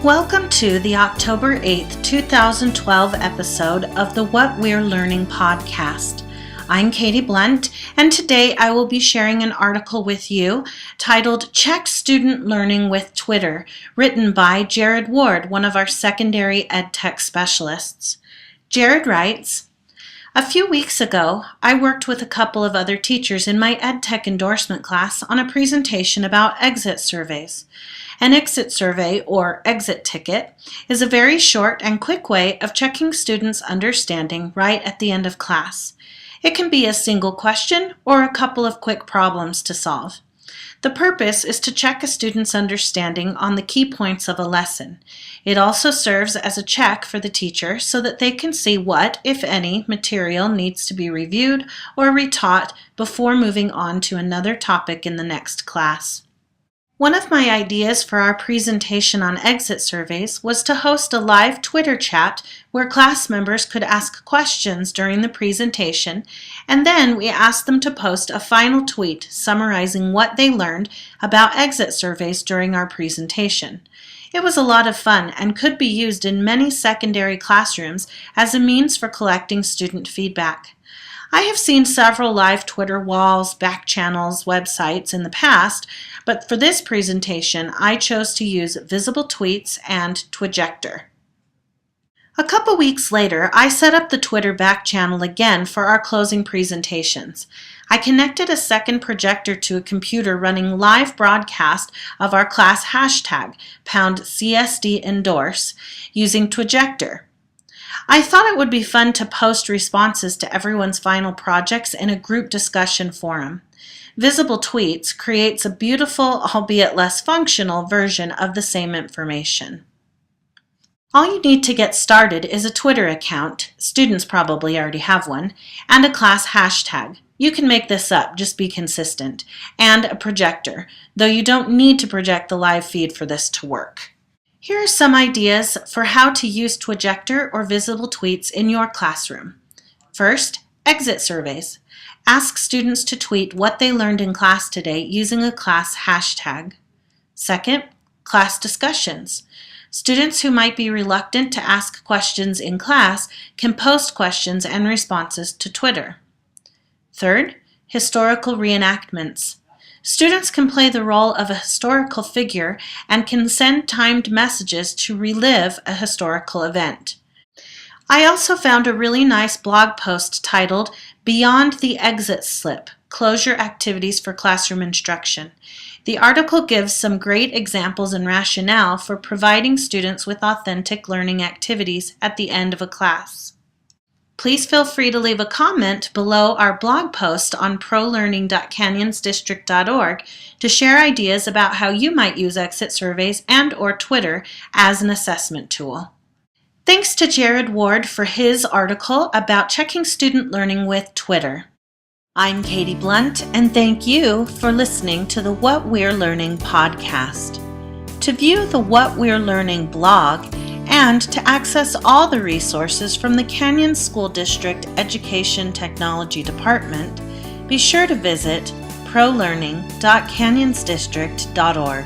Welcome to the October 8th, 2012 episode of the What We're Learning podcast. I'm Katie Blunt, and today I will be sharing an article with you titled Check Student Learning with Twitter, written by Jared Ward, one of our secondary EdTech specialists. Jared writes, "A few weeks ago, I worked with a couple of other teachers in my EdTech endorsement class on a presentation about exit surveys. An exit survey, or exit ticket, is a very short and quick way of checking students' understanding right at the end of class. It can be a single question or a couple of quick problems to solve. The purpose is to check a student's understanding on the key points of a lesson. It also serves as a check for the teacher so that they can see what, if any, material needs to be reviewed or retaught before moving on to another topic in the next class. One of my ideas for our presentation on exit surveys was to host a live Twitter chat where class members could ask questions during the presentation, and then we asked them to post a final tweet summarizing what they learned about exit surveys during our presentation. It was a lot of fun and could be used in many secondary classrooms as a means for collecting student feedback. I have seen several live Twitter walls, back channels, websites in the past, but for this presentation, I chose to use Visible Tweets and Twitjector. A couple weeks later, I set up the Twitter back channel again for our closing presentations. I connected a second projector to a computer running live broadcast of our class hashtag, #CSDEndorse, using Twitjector. I thought it would be fun to post responses to everyone's final projects in a group discussion forum. Visible Tweets creates a beautiful, albeit less functional, version of the same information. All you need to get started is a Twitter account, students probably already have one, and a class hashtag. You can make this up, just be consistent, and a projector, though you don't need to project the live feed for this to work. Here are some ideas for how to use Twitjector or Visible Tweets in your classroom. First, exit surveys. Ask students to tweet what they learned in class today using a class hashtag. Second, class discussions. Students who might be reluctant to ask questions in class can post questions and responses to Twitter. Third, historical reenactments. Students can play the role of a historical figure and can send timed messages to relive a historical event. I also found a really nice blog post titled Beyond the Exit Slip, Closure Activities for Classroom Instruction. The article gives some great examples and rationale for providing students with authentic learning activities at the end of a class. Please feel free to leave a comment below our blog post on prolearning.canyonsdistrict.org to share ideas about how you might use exit surveys and/or Twitter as an assessment tool. Thanks to Jared Ward for his article about checking student learning with Twitter. I'm Katie Blunt, and thank you for listening to the What We're Learning podcast. To view the What We're Learning blog and to access all the resources from the Canyon School District Education Technology Department, be sure to visit prolearning.canyonsdistrict.org.